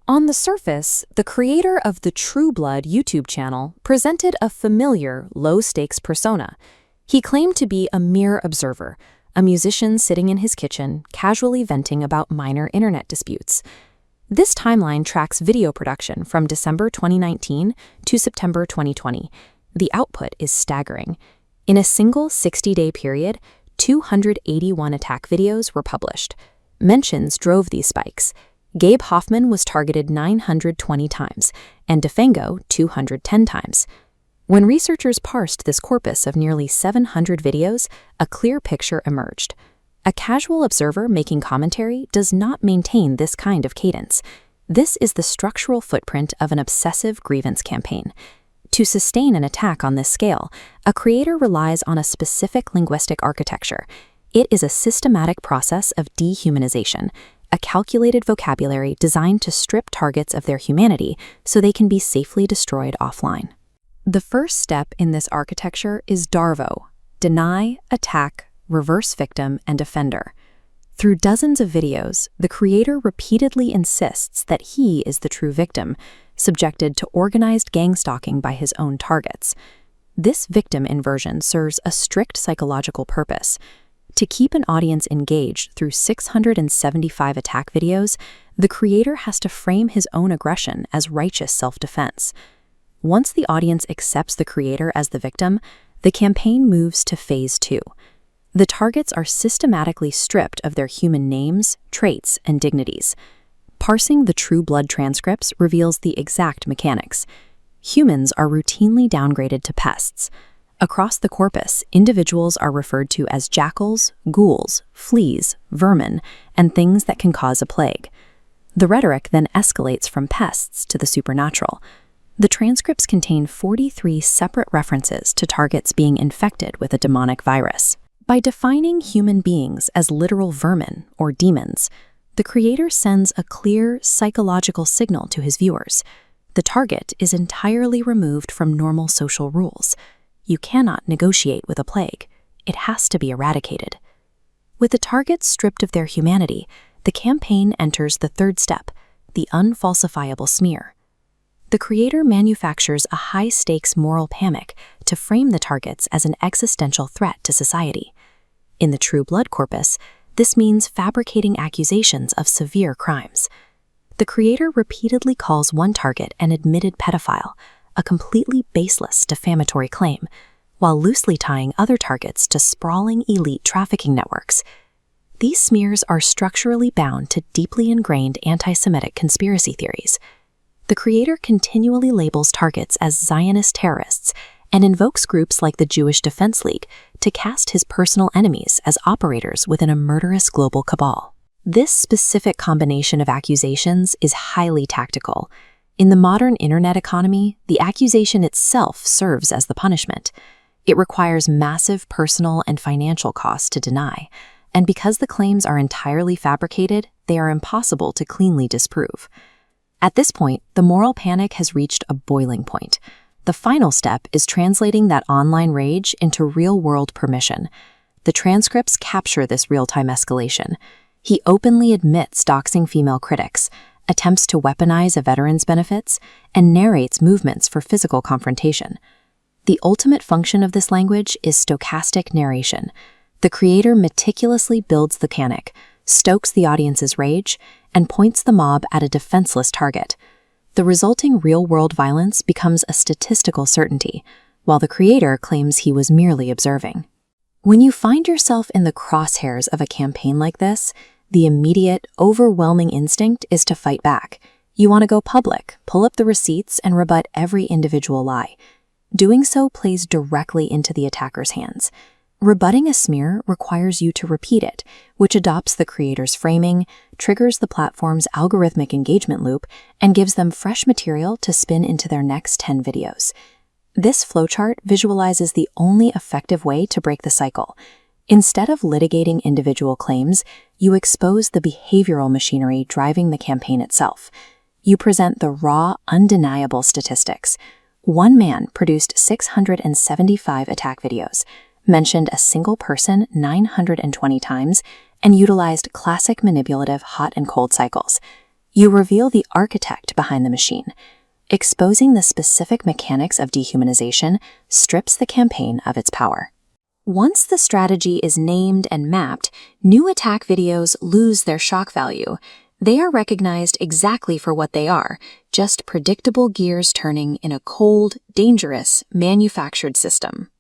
On the surface, the creator of the True Blood YouTube channel presented a familiar, low-stakes persona. He claimed to be a mere observer, a musician sitting in his kitchen, casually venting about minor internet disputes. This timeline tracks video production from December 2019 to September 2020. The output is staggering. In a single 60-day period, 281 attack videos were published. Mentions drove these spikes. Gabe Hoffman was targeted 920 times, and DeFango 210 times. When researchers parsed this corpus of nearly 700 videos, a clear picture emerged. A casual observer making commentary does not maintain this kind of cadence. This is the structural footprint of an obsessive grievance campaign. To sustain an attack on this scale, a creator relies on a specific linguistic architecture. It is a systematic process of dehumanization, a calculated vocabulary designed to strip targets of their humanity so they can be safely destroyed offline. The first step in this architecture is DARVO: deny, attack, reverse victim, and offender. Through dozens of videos, the creator repeatedly insists that he is the true victim, subjected to organized gang stalking by his own targets. This victim inversion serves a strict psychological purpose. To keep an audience engaged through 675 attack videos, the creator has to frame his own aggression as righteous self-defense. Once the audience accepts the creator as the victim, the campaign moves to phase 2. The targets are systematically stripped of their human names, traits, and dignities. Parsing the True Blood transcripts reveals the exact mechanics. Humans are routinely downgraded to pests. Across the corpus, individuals are referred to as jackals, ghouls, fleas, vermin, and things that can cause a plague. The rhetoric then escalates from pests to the supernatural. The transcripts contain 43 separate references to targets being infected with a demonic virus. By defining human beings as literal vermin or demons, the creator sends a clear psychological signal to his viewers. The target is entirely removed from normal social rules. You cannot negotiate with a plague. It has to be eradicated. With the targets stripped of their humanity, the campaign enters the third step, the unfalsifiable smear. The creator manufactures a high-stakes moral panic to frame the targets as an existential threat to society. In the True Blood corpus, this means fabricating accusations of severe crimes. The creator repeatedly calls one target an admitted pedophile, a completely baseless defamatory claim, while loosely tying other targets to sprawling elite trafficking networks. These smears are structurally bound to deeply ingrained antisemitic conspiracy theories. The creator continually labels targets as Zionist terrorists and invokes groups like the Jewish Defense League to cast his personal enemies as operators within a murderous global cabal. This specific combination of accusations is highly tactical. In the modern internet economy, the accusation itself serves as the punishment. It requires massive personal and financial costs to deny, and because the claims are entirely fabricated, they are impossible to cleanly disprove. At this point, the moral panic has reached a boiling point. The final step is translating that online rage into real-world permission. The transcripts capture this real-time escalation. He openly admits doxing female critics, attempts to weaponize a veteran's benefits, and narrates movements for physical confrontation. The ultimate function of this language is stochastic narration. The creator meticulously builds the panic, stokes the audience's rage, and points the mob at a defenseless target. The resulting real-world violence becomes a statistical certainty, while the creator claims he was merely observing. When you find yourself in the crosshairs of a campaign like this, the immediate, overwhelming instinct is to fight back. You want to go public, pull up the receipts, and rebut every individual lie. Doing so plays directly into the attacker's hands. Rebutting a smear requires you to repeat it, which adopts the creator's framing, triggers the platform's algorithmic engagement loop, and gives them fresh material to spin into their next 10 videos. This flowchart visualizes the only effective way to break the cycle. Instead of litigating individual claims, you expose the behavioral machinery driving the campaign itself. You present the raw, undeniable statistics. One man produced 675 attack videos, mentioned a single person 920 times, and utilized classic manipulative hot and cold cycles. You reveal the architect behind the machine. Exposing the specific mechanics of dehumanization strips the campaign of its power. Once the strategy is named and mapped, new attack videos lose their shock value. They are recognized exactly for what they are, just predictable gears turning in a cold, dangerous, manufactured system.